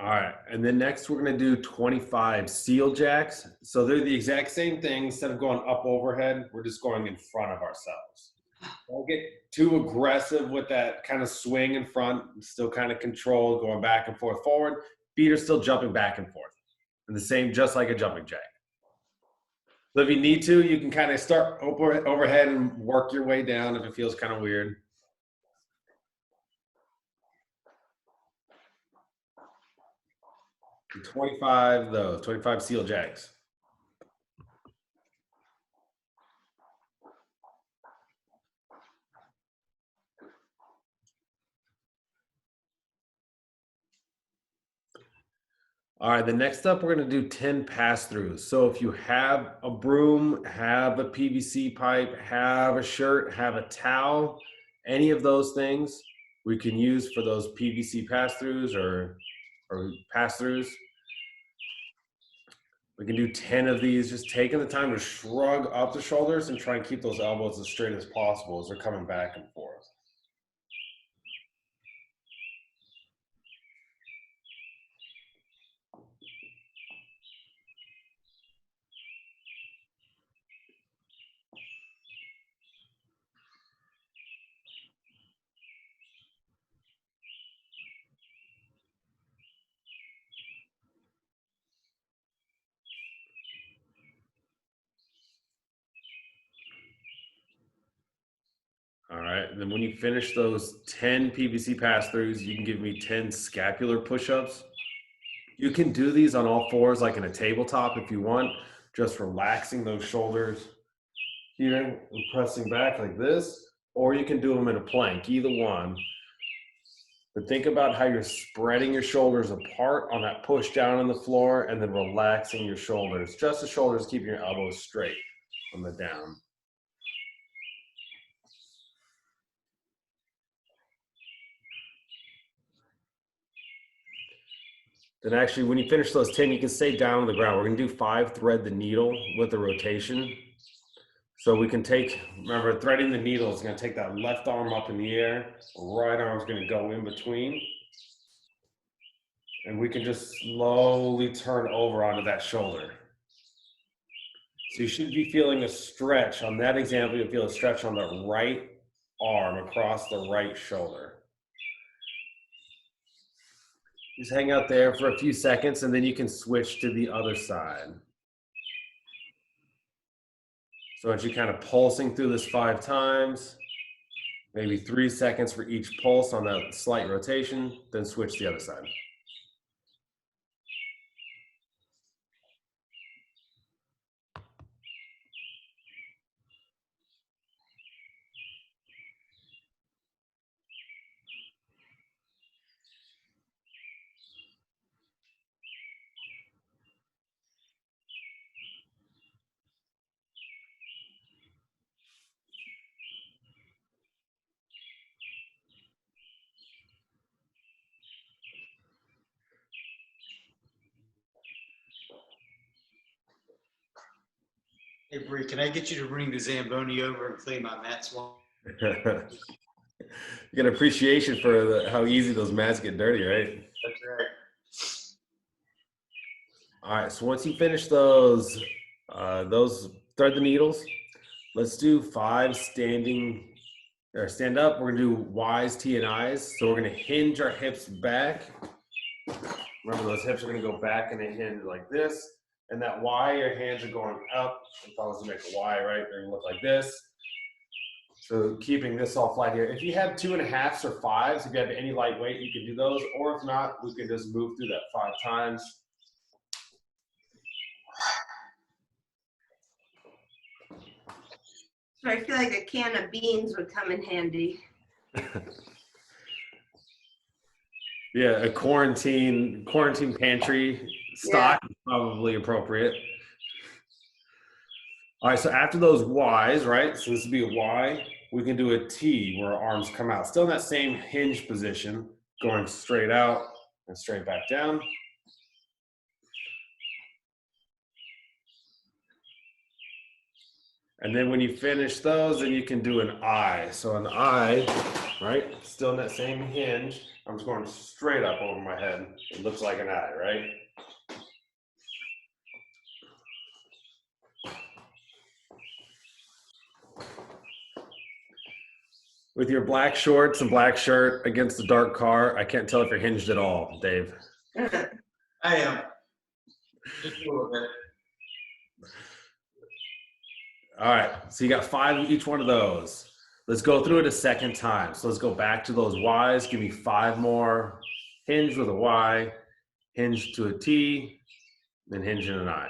All right, and then next we're gonna do 25 seal jacks. So they're the exact same thing. Instead of going up overhead, we're just going in front of ourselves. Don't get too aggressive with that kind of swing in front, still kind of controlled, going back and forth forward. Feet are still jumping back and forth. And the same, just like a jumping jack. So if you need to, you can kind of start overhead and work your way down if it feels kind of weird. And 25 those, 25 seal jacks. All right, the next up, we're going to do 10 pass-throughs. So if you have a broom, have a PVC pipe, have a shirt, have a towel, any of those things we can use for those PVC pass-throughs or pass-throughs. We can do 10 of these, just taking the time to shrug up the shoulders and try and keep those elbows as straight as possible as they're coming back and forth. All right, and then when you finish those 10 PVC pass-throughs, you can give me 10 scapular push-ups. You can do these on all fours like in a tabletop if you want, just relaxing those shoulders here and pressing back like this, or you can do them in a plank, either one. But think about how you're spreading your shoulders apart on that push down on the floor and then relaxing your shoulders, just the shoulders, keeping your elbows straight on the down. Then actually, when you finish those 10, you can stay down on the ground. We're gonna do 5 thread the needle with the rotation. So we can take, remember, threading the needle is gonna take that left arm up in the air, right arm's gonna go in between. And we can just slowly turn over onto that shoulder. So you should be feeling a stretch. On that example, you'll feel a stretch on the right arm across the right shoulder. Just hang out there for a few seconds and then you can switch to the other side. So as you're kind of pulsing through this 5 times, maybe 3 seconds for each pulse on that slight rotation, then switch to the other side. Hey, Bree, can I get you to bring the Zamboni over and clean my mats? You get appreciation for how easy those mats get dirty, right? That's right. All right, so once you finish those thread the needles, let's do 5 standing or stand up. We're gonna do Y's, T, and I's. So we're gonna hinge our hips back. Remember, those hips are gonna go back and they hinge like this. And that Y, your hands are going up. If I was to make a Y, right, they're gonna look like this. So keeping this all flat here. If you have 2.5s or 5s, if you have any lightweight, you can do those. Or if not, we can just move through that 5 times. So I feel like a can of beans would come in handy. Yeah, a quarantine pantry stock is probably appropriate. All right, so after those Ys, right? So this would be a Y. We can do a T where our arms come out. Still in that same hinge position, going straight out and straight back down. And then when you finish those, then you can do an I. So an I, right? Still in that same hinge. I'm just going straight up over my head. It looks like an eye, right? With your black shorts and black shirt against the dark car, I can't tell if you're hinged at all, Dave. I am. Just a little bit. All right, so you got 5 of each one of those. Let's go through it a second time. So let's go back to those Ys. Give me 5 more. Hinge with a Y, hinge to a T, then hinge in an I.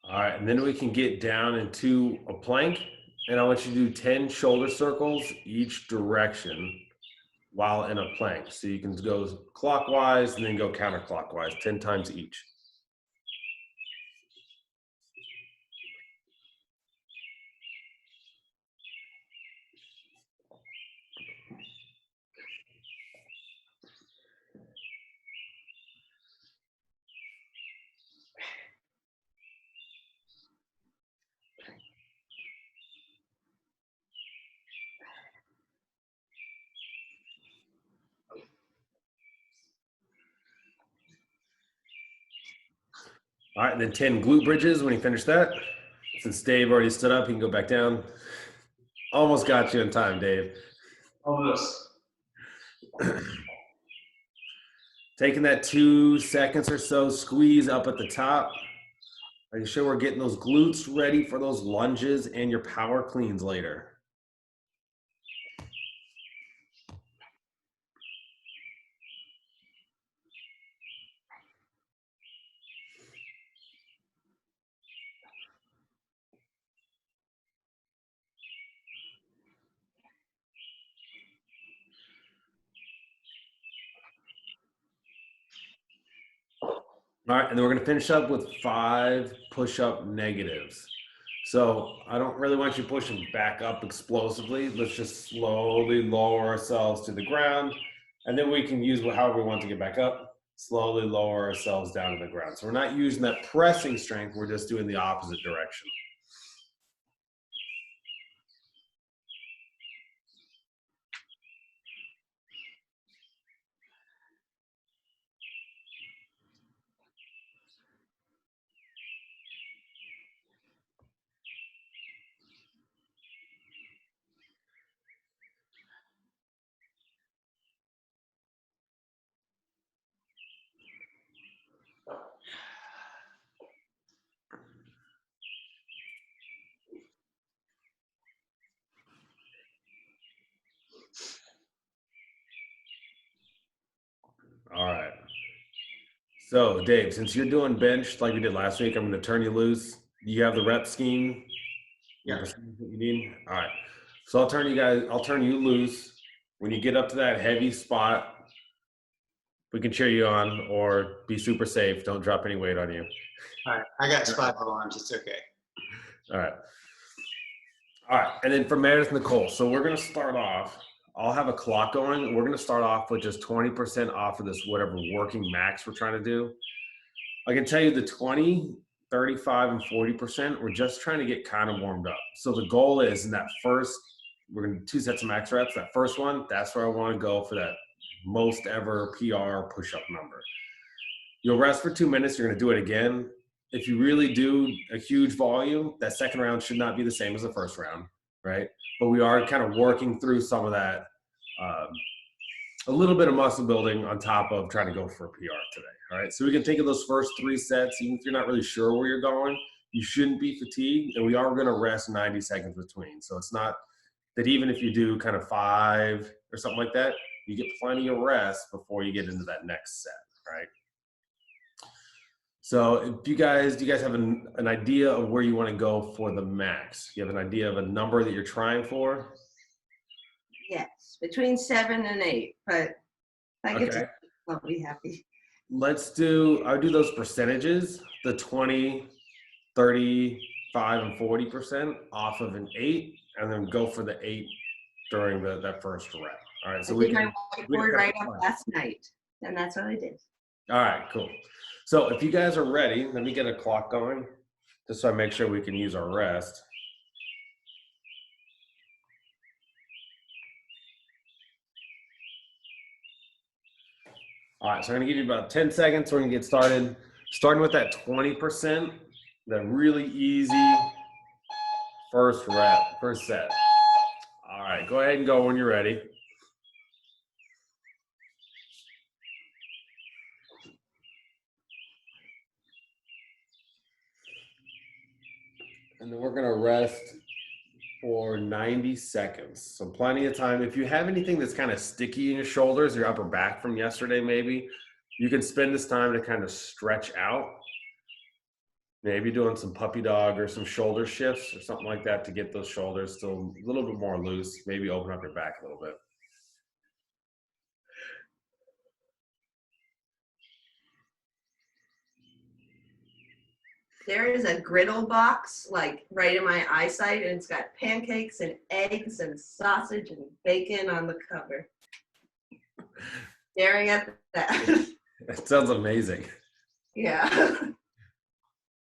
All right, and then we can get down into a plank, and I want you to do 10 shoulder circles each direction while in a plank. So you can go clockwise and then go counterclockwise, 10 times each. All right, and then 10 glute bridges when you finish that. Since Dave already stood up, he can go back down. Almost got you in time, Dave. Almost. Taking that 2 seconds or so, squeeze up at the top. Making sure we're getting those glutes ready for those lunges and your power cleans later. All right, and then we're gonna finish up with 5 push-up negatives. So I don't really want you pushing back up explosively. Let's just slowly lower ourselves to the ground, and then we can use however we want to get back up. Slowly lower ourselves down to the ground. So we're not using that pressing strength, we're just doing the opposite direction. All right. So Dave, since you're doing bench like we did last week, I'm going to turn you loose. You have the rep scheme. Yeah. Percentage that you need. All right. So I'll turn you loose. When you get up to that heavy spot, we can cheer you on or be super safe. Don't drop any weight on you. All right. I got spot alarms. It's okay. All right. All right. And then for Meredith Nicole. So we're going to start off. I'll have a clock going. We're going to start off with just 20% off of this, whatever working max we're trying to do. I can tell you the 20, 35, and 40%, we're just trying to get kind of warmed up. So the goal is in that first, we're going to do 2 sets of max reps. That first one, that's where I want to go for that most ever PR push-up number. You'll rest for 2 minutes. You're going to do it again. If you really do a huge volume, that second round should not be the same as the first round, right? But we are kind of working through some of that, a little bit of muscle building on top of trying to go for a PR today. All right, so we can think of those first 3 sets, even if you're not really sure where you're going, you shouldn't be fatigued, and we are going to rest 90 seconds between. So it's not that even if you do kind of 5 or something like that, you get plenty of rest before you get into that next set, right? So do you guys have an idea of where you want to go for the max? You have an idea of a number that you're trying for? Yes, between 7 and 8, but if I get to Okay. 6, I'll be happy. I'll do those percentages, the 20, 35, and 40% off of an 8, and then go for the 8 during that first rep. All right, so I we did my can whiteboard right up last night, and that's what I did. All right, cool. So if you guys are ready, let me get a clock going, just so I make sure we can use our rest. All right, so I'm gonna give you about 10 seconds. We're gonna get started. Starting with that 20%, that really easy first rep, first set. All right, go ahead and go when you're ready. And then we're gonna rest for 90 seconds. So plenty of time. If you have anything that's kind of sticky in your shoulders, your upper back from yesterday, maybe, you can spend this time to kind of stretch out. Maybe doing some puppy dog or some shoulder shifts or something like that to get those shoulders still a little bit more loose. Maybe open up your back a little bit. There is a griddle box like right in my eyesight, and it's got pancakes and eggs and sausage and bacon on the cover. Staring at that. It sounds amazing. Yeah.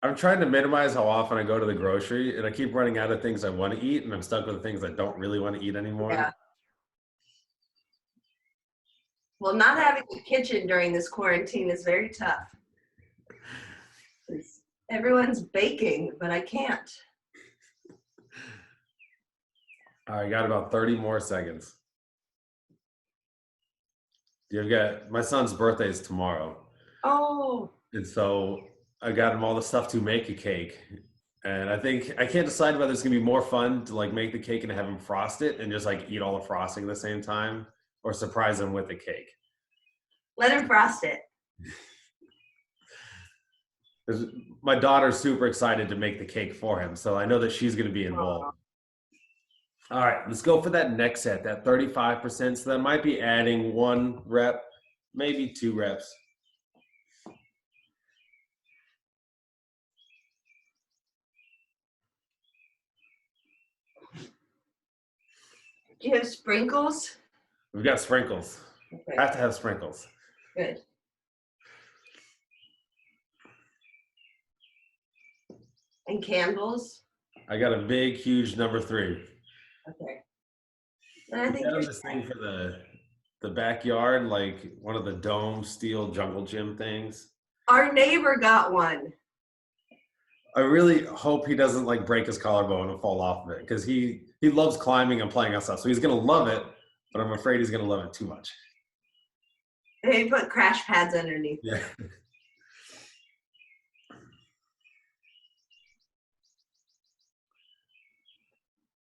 I'm trying to minimize how often I go to the grocery, and I keep running out of things I want to eat, and I'm stuck with the things I don't really want to eat anymore. Yeah. Well, not having a kitchen during this quarantine is very tough. Everyone's baking, but I can't. All right, got about 30 more seconds. You've got my son's birthday is tomorrow. Oh. And so I got him all the stuff to make a cake. And I think I can't decide whether it's gonna be more fun to like make the cake and have him frost it and just like eat all the frosting at the same time, or surprise him with the cake. Let him frost it. My daughter's super excited to make the cake for him, so I know that she's gonna be involved. All right, let's go for that next set, that 35%. So that might be adding 1 rep, maybe 2 reps. Do you have sprinkles? We've got sprinkles. Okay. Have to have sprinkles. Good. And candles? I got a big, huge number 3. Okay. And I think Got this thing for the backyard, like one of the dome steel jungle gym things. our neighbor got one. I really hope he doesn't like break his collarbone and fall off of it, because he loves climbing and playing outside. So he's gonna love it, but I'm afraid he's gonna love it too much. They put crash pads underneath. Yeah.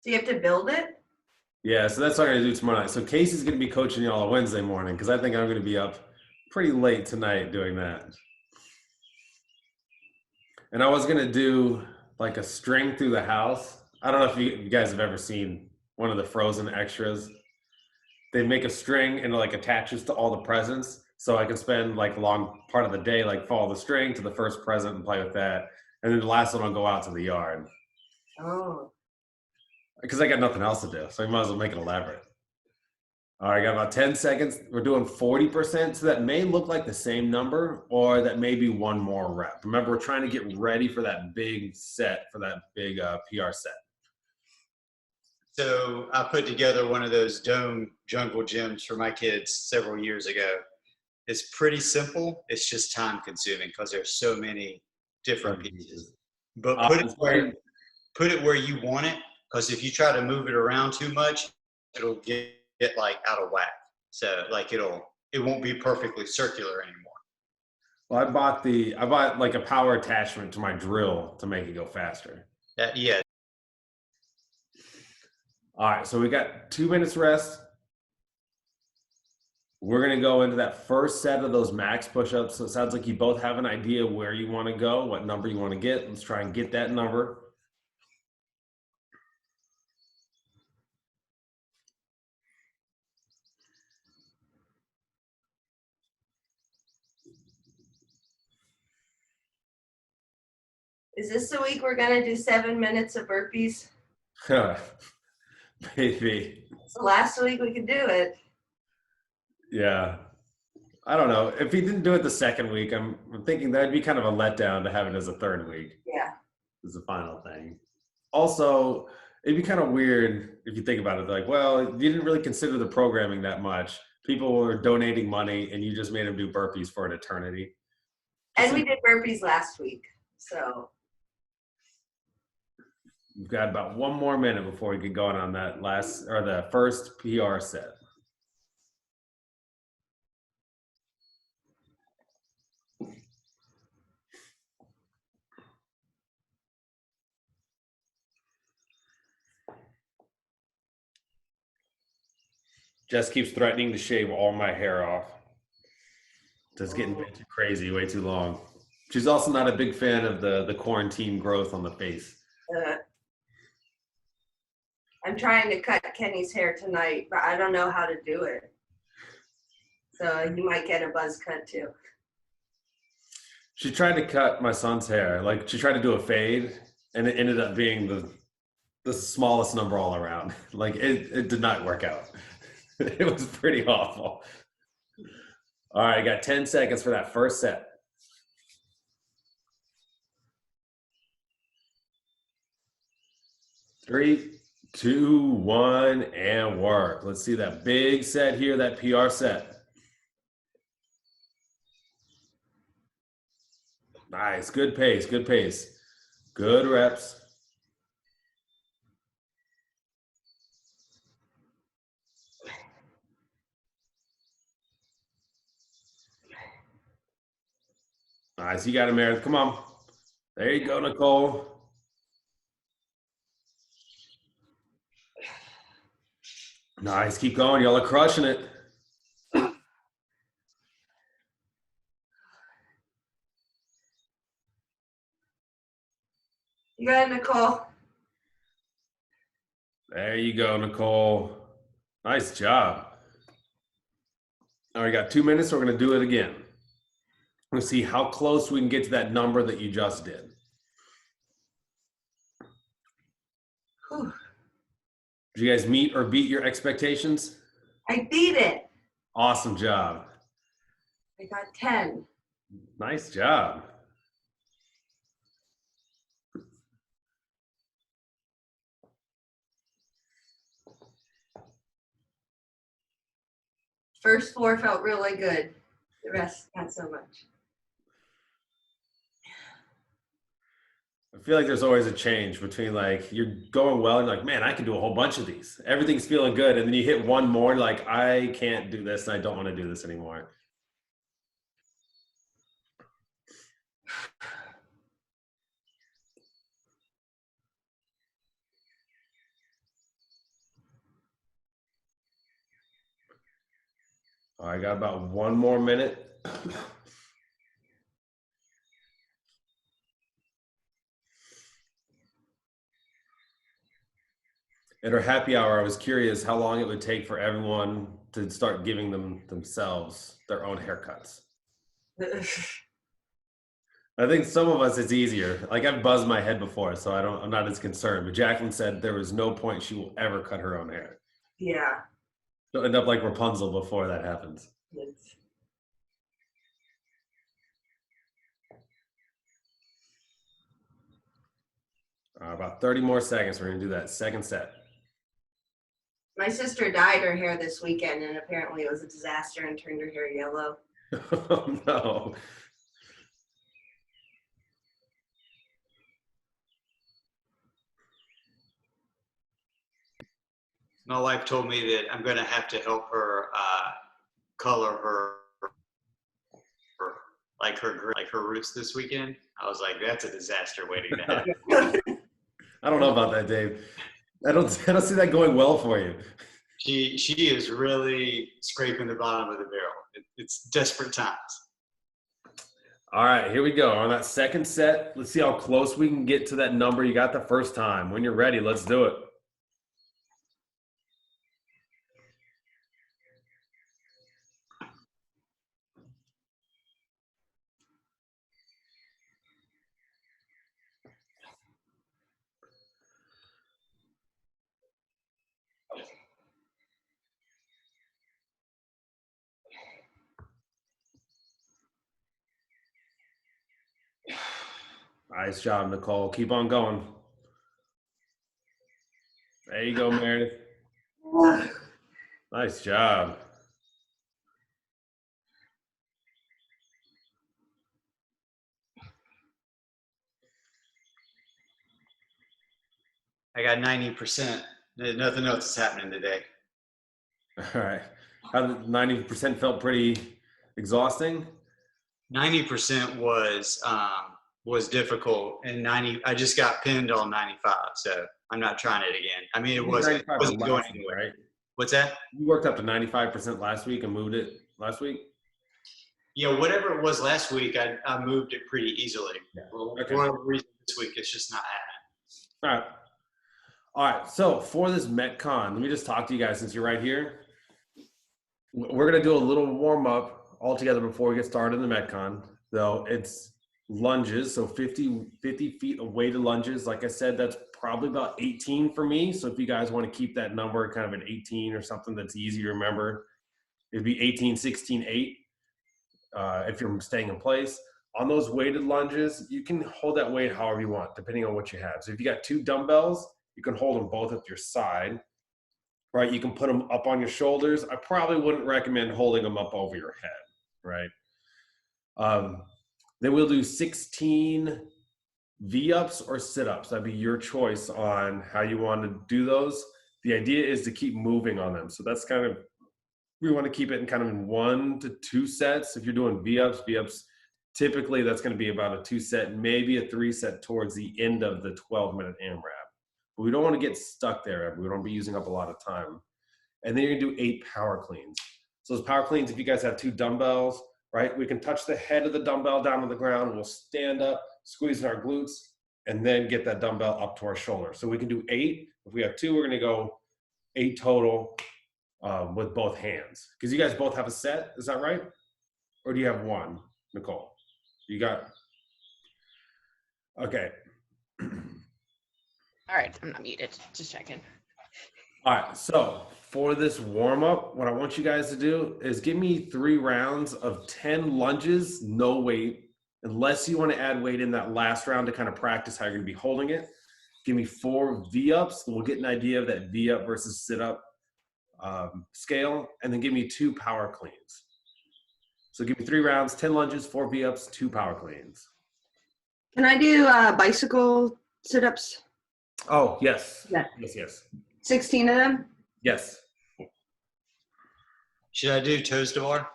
Do you have to build it? Yeah, so that's what I'm gonna do tomorrow night. So Casey's gonna be coaching y'all on Wednesday morning, because I think I'm gonna be up pretty late tonight doing that. And I was gonna do like a string through the house. I don't know if you guys have ever seen one of the Frozen extras. They make a string and it like attaches to all the presents. So I can spend like a long part of the day, like follow the string to the first present and play with that. And then the last one I'll go out to the yard. Oh. Because I got nothing else to do. So I might as well make it elaborate. All right, got about 10 seconds. We're doing 40%. So that may look like the same number, or that may be 1 more rep. Remember, we're trying to get ready for that big set, for that big PR set. So I put together one of those dome jungle gyms for my kids several years ago. It's pretty simple. It's just time consuming because there's so many different pieces. But put it where you want it, because if you try to move it around too much, it'll get like out of whack. So like it won't be perfectly circular anymore. Well, I bought like a power attachment to my drill to make it go faster. Yeah. All right, so we got 2 minutes rest. We're going to go into that first set of those max push-ups. So it sounds like you both have an idea where you want to go, what number you want to get. Let's try and get that number. Is this the week we're gonna do 7 minutes of burpees? Maybe. So last week we could do it. Yeah. I don't know. If he didn't do it the second week, I'm thinking that'd be kind of a letdown to have it as a third week. Yeah. As the final thing. Also, it'd be kind of weird if you think about it. Like, well, you didn't really consider the programming that much. People were donating money, and you just made them do burpees for an eternity. And we did burpees last week, so. We've got about 1 more minute before we get going on that last or the first PR set. Jess keeps threatening to shave all my hair off. It's getting way too crazy, way too long. She's also not a big fan of the quarantine growth on the face. I'm trying to cut Kenny's hair tonight, but I don't know how to do it. So you might get a buzz cut too. She tried to cut my son's hair. Like, she tried to do a fade, and it ended up being the smallest number all around. Like, it did not work out. It was pretty awful. All right, I got 10 seconds for that first set. 3, 2, 1, and work. Let's see that big set here, that PR set. Nice, good pace, good pace. Good reps. Nice, you got it, Meredith. Come on. There you go, Nicole. Nice, keep going. Y'all are crushing it. You got it, Nicole. There you go, Nicole. Nice job. All right, we got 2 minutes. So we're going to do it again. We'll see how close we can get to that number that you just did. Whew. Did you guys meet or beat your expectations? I beat it. Awesome job. I got 10. Nice job. First 4 felt really good. The rest, not so much. I feel like there's always a change between, like, you're going well and you're like, man, I can do a whole bunch of these. Everything's feeling good. And then you hit one more, like, I can't do this and I don't want to do this anymore. All right, I got about 1 more minute. At our happy hour, I was curious how long it would take for everyone to start giving themselves their own haircuts. I think some of us it's easier. Like, I've buzzed my head before, so I'm not as concerned. But Jacqueline said there was no point she will ever cut her own hair. Yeah. She'll end up like Rapunzel before that happens. It's, About 30 more seconds. We're gonna do that second set. my sister dyed her hair this weekend, and apparently it was a disaster and turned her hair yellow. Oh no. My wife told me that I'm going to have to help her color her roots this weekend. I was like, that's a disaster waiting to happen. I don't know about that, Dave. I don't see that going well for you. She is really scraping the bottom of the barrel. It's desperate times. All right, here we go. On that second set, let's see how close we can get to that number you got the first time. When you're ready, let's do it. Nice job, Nicole. Keep on going. There you go, Meredith. Nice job. I got 90%. Nothing else is happening today. All right. How did 90% felt pretty exhausting? 90% was difficult, and 90. I just got pinned on 95, so I'm not trying it again. I mean, it wasn't going anywhere. Right? What's that? You worked up to 95% last week and moved it last week? Yeah, whatever it was last week, I moved it pretty easily. Yeah. Well, okay. For whatever reason this week, it's just not happening. All right. So for this Metcon, let me just talk to you guys since you're right here. We're going to do a little warm up all together before we get started in the Metcon. Though it's lunges, so 50 feet of weighted lunges. Like I said, that's probably about 18 for me. So if you guys want to keep that number kind of an 18 or something that's easy to remember, it'd be 18, 16, 8 if you're staying in place. On those weighted lunges, you can hold that weight however you want, depending on what you have. So if you got 2 dumbbells, you can hold them both at your side, right? You can put them up on your shoulders. I probably wouldn't recommend holding them up over your head, right? Then we'll do 16 V-ups or sit-ups. That'd be your choice on how you want to do those. The idea is to keep moving on them. So that's kind of, we want to keep it in kind of in 1 to 2 sets. If you're doing V-ups, typically that's going to be about a 2-set, maybe a 3-set towards the end of the 12-minute AMRAP. But we don't want to get stuck there. We don't be using up a lot of time. And then you're going to do 8 power cleans. So those power cleans, if you guys have 2 dumbbells, right, we can touch the head of the dumbbell down to the ground. We'll stand up, squeeze in our glutes, and then get that dumbbell up to our shoulder. So we can do 8. If we have 2, we're going to go 8 total with both hands. Because you guys both have a set, is that right? Or do you have 1, Nicole? You got, okay. All right, I'm not muted, just checking. All right, so for this warm-up, what I want you guys to do is give me 3 rounds of 10 lunges, no weight, unless you want to add weight in that last round to kind of practice how you're going to be holding it. Give me 4 V-ups, and we'll get an idea of that V-up versus sit-up scale, and then give me 2 power cleans. So give me 3 rounds, 10 lunges, 4 V-ups, 2 power cleans. Can I do bicycle sit-ups? Oh, yes. Yeah. Yes. 16 of them? Yes. Should I do toes to bar?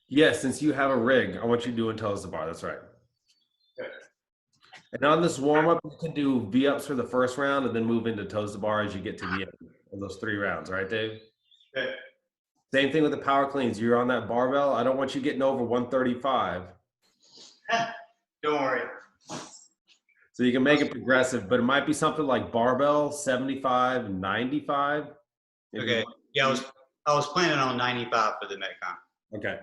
Yes, since you have a rig, I want you doing toes to bar. That's right. Good. And on this warm-up, you can do V-ups for the first round and then move into toes to bar as you get to the end of those 3 rounds. Right, Dave? Okay. Same thing with the power cleans. You're on that barbell. I don't want you getting over 135. Don't worry. So you can make it progressive, but it might be something like barbell 75 and 95. Okay. Yeah, I was planning on 95 for the Metcon. Okay.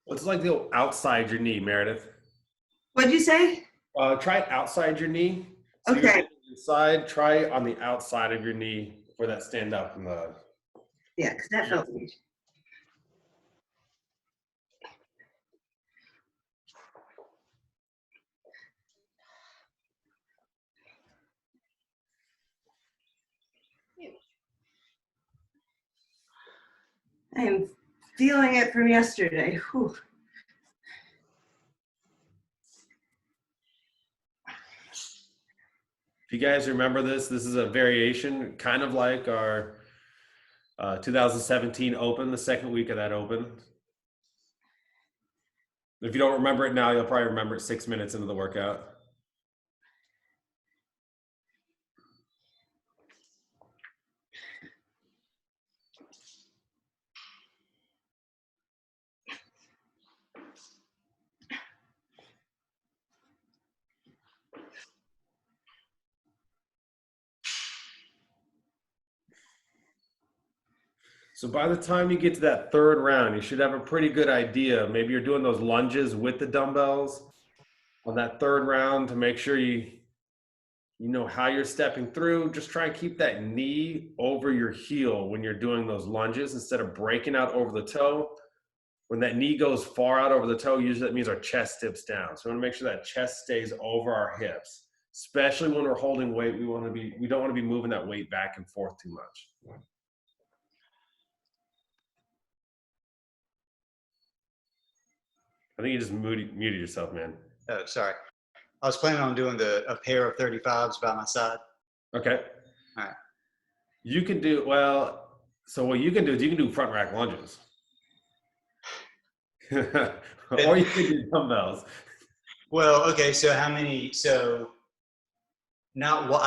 What's like the outside your knee, Meredith? What'd you say? Try it outside your knee. So Okay. Inside, try on the outside of your knee for that stand up in the. Yeah, because that felt weird. I am feeling it from yesterday. Whew. If you guys remember this, this is a variation, kind of like our 2017 Open, the second week of that Open. If you don't remember it now, you'll probably remember it 6 minutes into the workout. So by the time you get to that third round, you should have a pretty good idea. Maybe you're doing those lunges with the dumbbells on that third round to make sure you know how you're stepping through. Just try and keep that knee over your heel when you're doing those lunges instead of breaking out over the toe. When that knee goes far out over the toe, usually that means our chest tips down. So we want to make sure that chest stays over our hips, especially when we're holding weight. We don't want to be moving that weight back and forth too much. I think you just muted yourself, man. Oh, sorry. I was planning on doing a pair of 35s by my side. Okay. All right. You can do, well, so what you can do is you can do front rack lunges. Or you can do dumbbells. Well, okay, so how many, so not what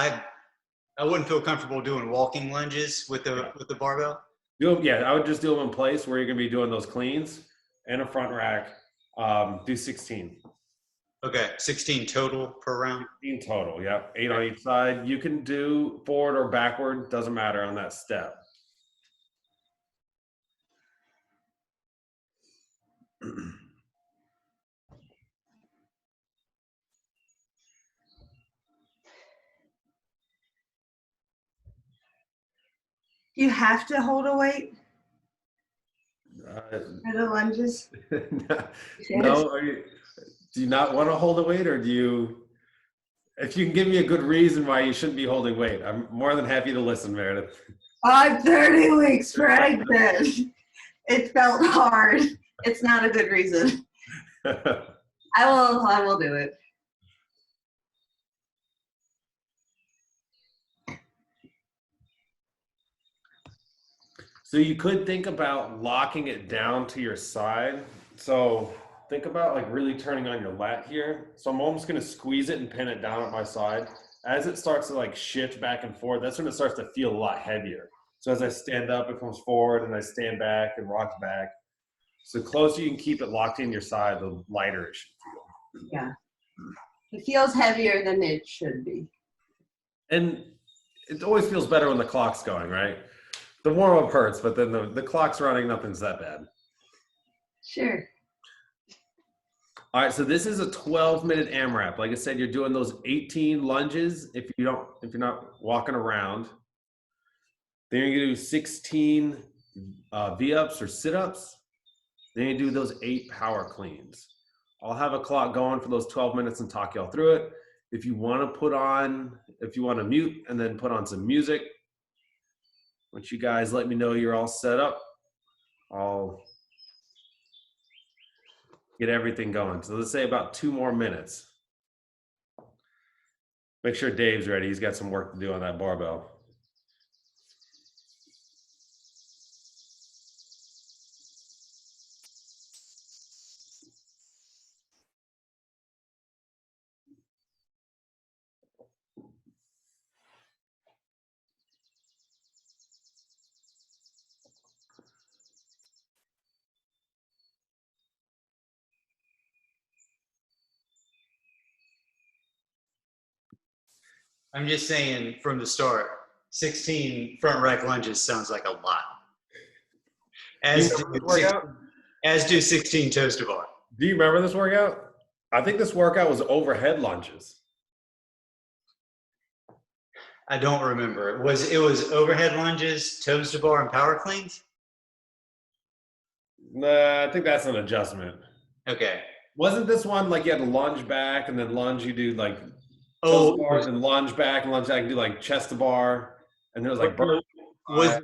I wouldn't feel comfortable doing walking lunges with the barbell. I would just do them in place where you're going to be doing those cleans and a front rack. Do 16. Okay, 16 total per round. 16 total, yep. 8 on each side. You can do forward or backward, doesn't matter on that step. You have to hold a weight For the lunges? No, do you not want to hold a weight, or do you? If you can give me a good reason why you shouldn't be holding weight, I'm more than happy to listen, Meredith. I'm 30 weeks pregnant. It felt hard. It's not a good reason. I will do it. So you could think about locking it down to your side. So think about like really turning on your lat here. So I'm almost going to squeeze it and pin it down at my side. As it starts to like shift back and forth, that's when it starts to feel a lot heavier. So as I stand up, it comes forward, and I stand back and rocks back. So the closer you can keep it locked in your side, the lighter it should feel. Yeah. It feels heavier than it should be. And it always feels better when the clock's going, right? The warm-up hurts, but then the clock's running, nothing's that bad. Sure. All right, so this is a 12-minute AMRAP. Like I said, you're doing those 18 lunges if you're not walking around. Then you're gonna do 16 V-ups or sit-ups. Then you do those 8 power cleans. I'll have a clock going for those 12 minutes and talk y'all through it. If you want to mute and then put on some music, once you guys let me know you're all set up, I'll get everything going. So let's say about 2 more minutes. Make sure Dave's ready. He's got some work to do on that barbell. I'm just saying from the start, 16 front rack lunges sounds like a lot. As do 16 toes to bar. Do you remember this workout? I think this workout was overhead lunges. I don't remember. It was overhead lunges, toes to bar, and power cleans? Nah, I think that's an adjustment. Okay. Wasn't this one like you had to lunge back and then lunge, you do like toes to bars and lunge back and lunge back and do like chest to bar, and there was like burpees.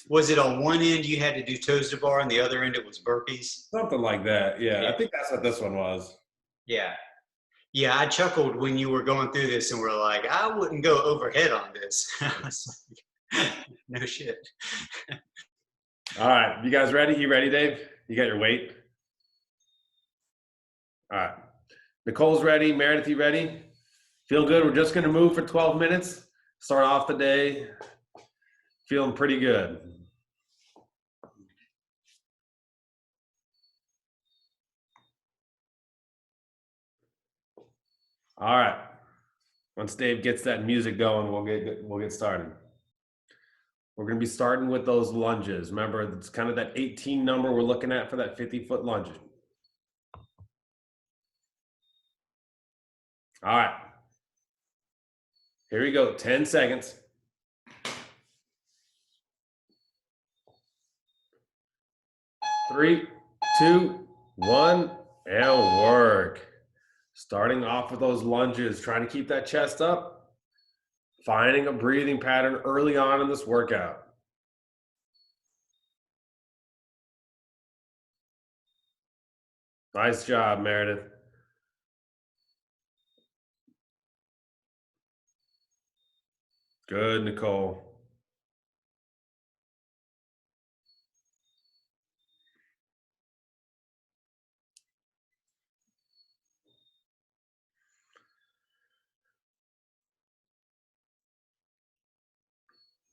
Was it on one end you had to do toes to bar and the other end it was burpees? Something like that, yeah. I think that's what this one was. Yeah. Yeah, I chuckled when you were going through this and were like, I wouldn't go overhead on this. I was like, no shit. All right, you guys ready? You ready, Dave? You got your weight? All right. Nicole's ready. Meredith, you ready? Feel good? We're just going to move for 12 minutes. Start off the day feeling pretty good. All right. Once Dave gets that music going, we'll get started. We're going to be starting with those lunges. Remember, it's kind of that 18 number we're looking at for that 50-foot lunge. All right. Here we go. 10 seconds. 3, 2, 1, and work. Starting off with those lunges, trying to keep that chest up, finding a breathing pattern early on in this workout. Nice job, Meredith. Good, Nicole.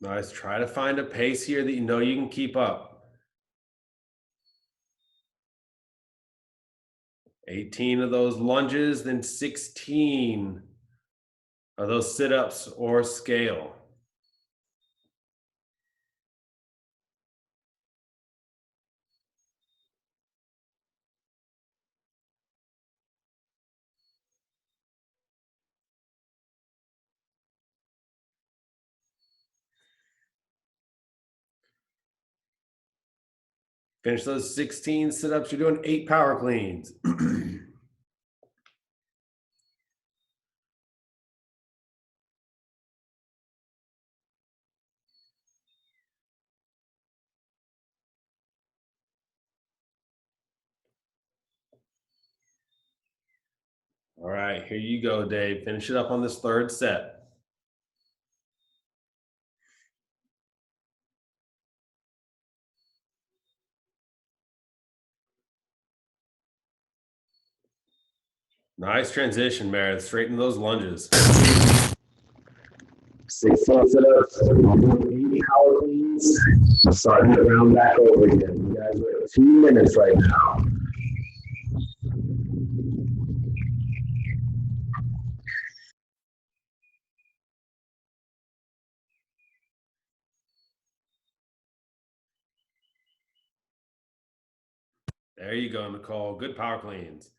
Nice. Try to find a pace here that you know you can keep up. 18 of those lunges, then 16 of those sit-ups or scale. Finish those 16 sit-ups. You're doing 8 power cleans. All right, here you go, Dave. Finish it up on this third set. Nice transition, Meredith. Straighten those lunges. 16 sit-ups, 8 power cleans. I'm starting to round back over again. You guys are at 2 minutes right now. There you go, Nicole. Good power cleans.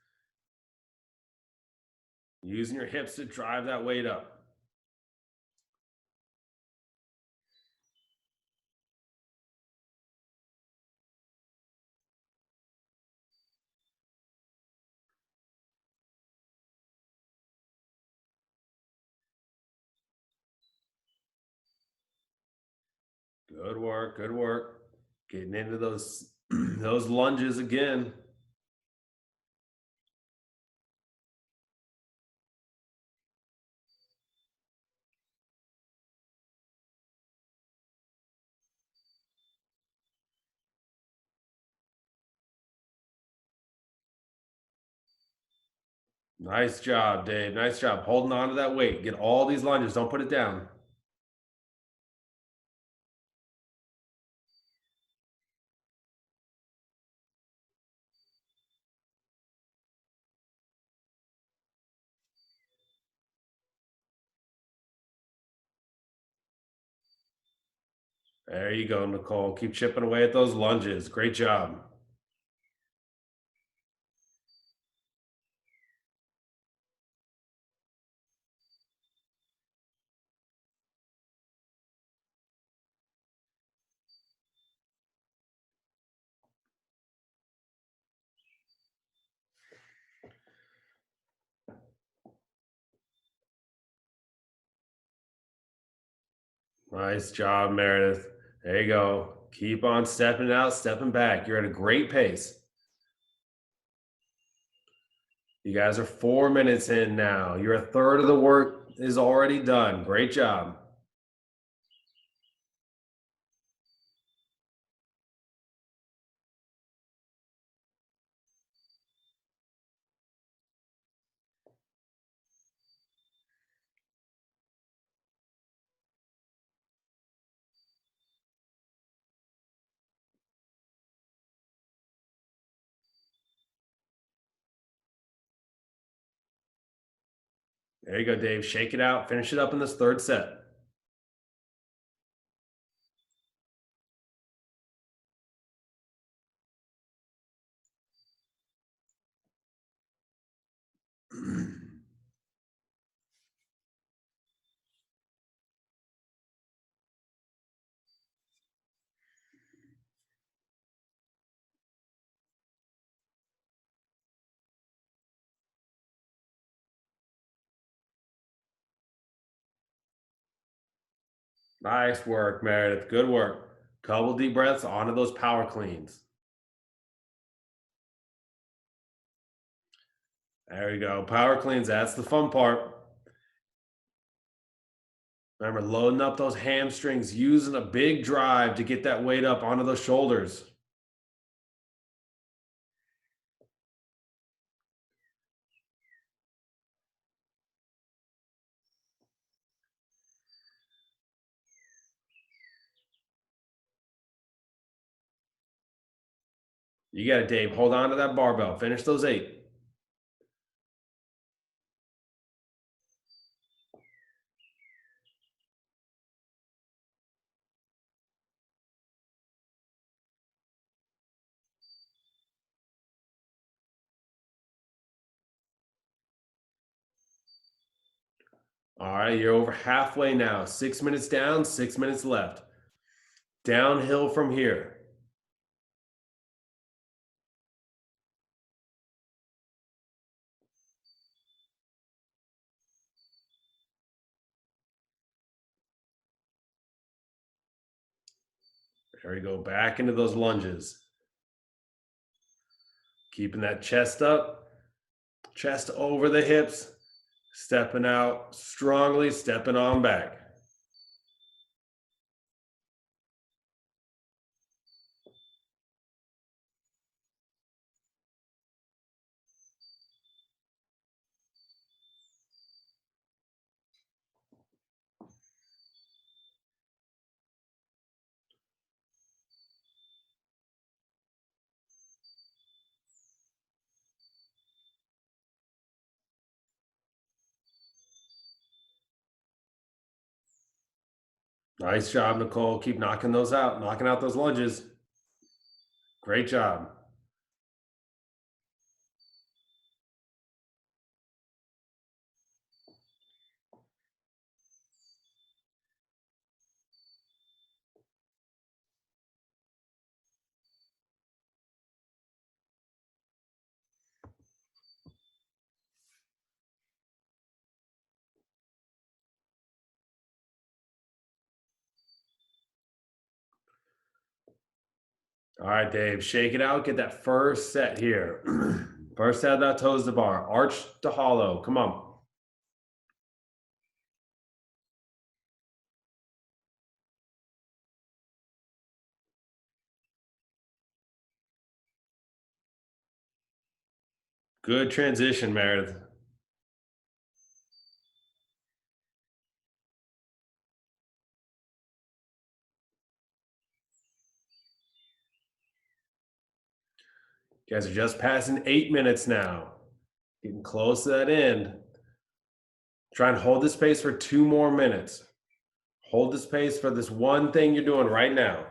Using your hips to drive that weight up. Good work, good work. Getting into those those lunges again. Nice job, Dave. Nice job holding on to that weight. Get all these lunges. Don't put it down. There you go, Nicole. Keep chipping away at those lunges. Great job. Nice job, Meredith. There you go. Keep on stepping out, stepping back. You're at a great pace. You guys are 4 minutes in now. You're a third of the work is already done. Great job. There you go, Dave. Shake it out. Finish it up in this third set. Nice work, Meredith. Good work. Couple deep breaths onto those power cleans. There you go. Power cleans. That's the fun part. Remember, loading up those hamstrings, using a big drive to get that weight up onto those shoulders. You got it, Dave. Hold on to that barbell. Finish those 8. All right, you're over halfway now. 6 minutes down, 6 minutes left. Downhill from here. There we go. Back into those lunges. Keeping that chest up, chest over the hips, stepping out strongly, stepping on back. Nice job, Nicole. Keep knocking those out, knocking out those lunges. Great job. All right, Dave, shake it out. Get that first set here. First set of that toes to bar. Arch to hollow. Come on. Good transition, Meredith. You guys are just passing 8 minutes now. Getting close to that end. Try and hold this pace for 2 more minutes. Hold this pace for this one thing you're doing right now.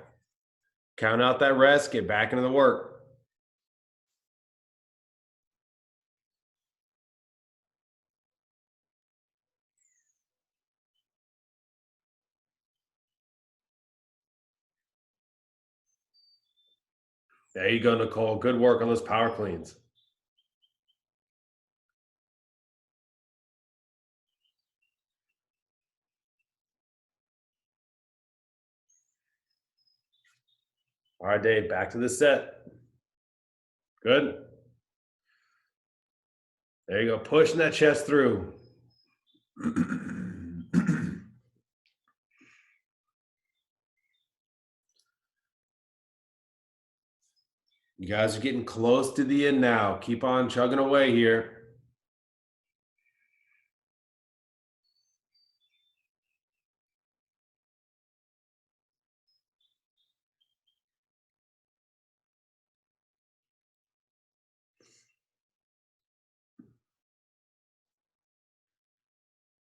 Count out that rest, get back into the work. There you go, Nicole. Good work on those power cleans. All right, Dave, back to the set. Good. There you go, pushing that chest through. You guys are getting close to the end now. Keep on chugging away here.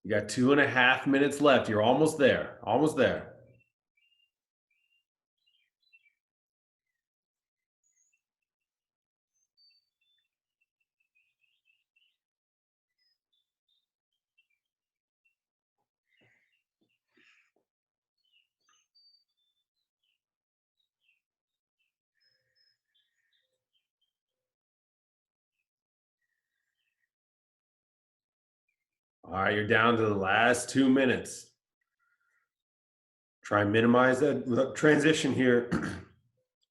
You got 2.5 minutes left. You're almost there. Almost there. All right, you're down to the last 2 minutes. Try and minimize that transition here.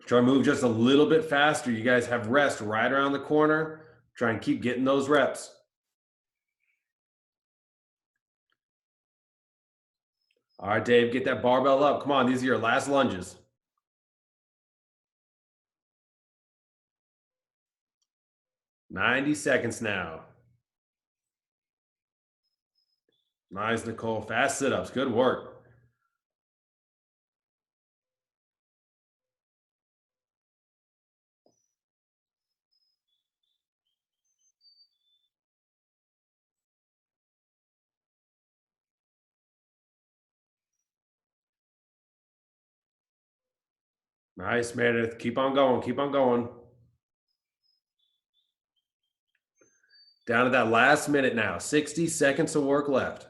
Try and move just a little bit faster. You guys have rest right around the corner. Try and keep getting those reps. All right, Dave, get that barbell up. Come on, these are your last lunges. "90 seconds now." Nice, Nicole. Fast sit-ups. Good work. Nice, Meredith. Keep on going. Keep on going. Down to that last minute now. 60 seconds of work left.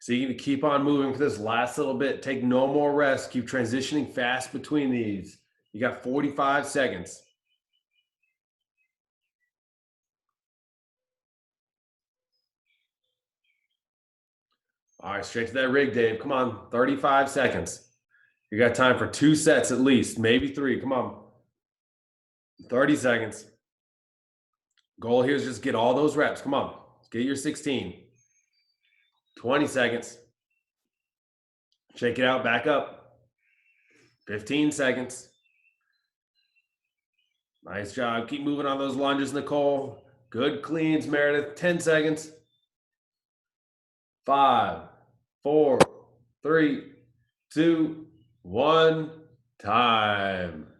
So you need to keep on moving for this last little bit. Take no more rest. Keep transitioning fast between these. You got 45 seconds. All right, straight to that rig, Dave. Come on, 35 seconds. You got time for 2 sets at least, maybe 3. Come on. 30 seconds. Goal here is just get all those reps. Come on, get your 16. 20 seconds. Shake it out, back up. 15 seconds. Nice job. Keep moving on those lunges, Nicole. Good cleans, Meredith. 10 seconds. 5, 4, 3, 2, 1. Time.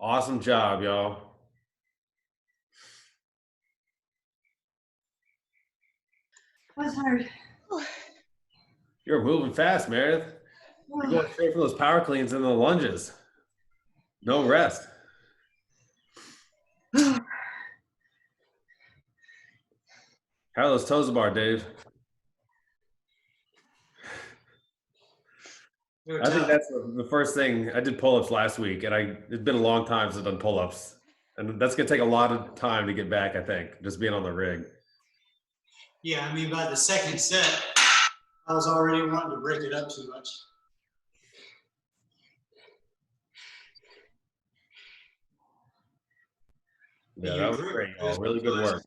Awesome job, y'all. Was hard. You're moving fast, Meredith. You're going straight for those power cleans and the lunges. No rest. How are those toes bar, Dave? I think that's the first thing. I did pull-ups last week, and it's been a long time since I've done pull-ups. And that's going to take a lot of time to get back, I think, just being on the rig. Yeah, I mean, by the second set, I was already wanting to break it up too much. Yeah, that was great, y'all. Really good work.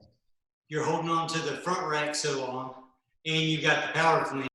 You're holding on to the front rack so long, and you got the power clean.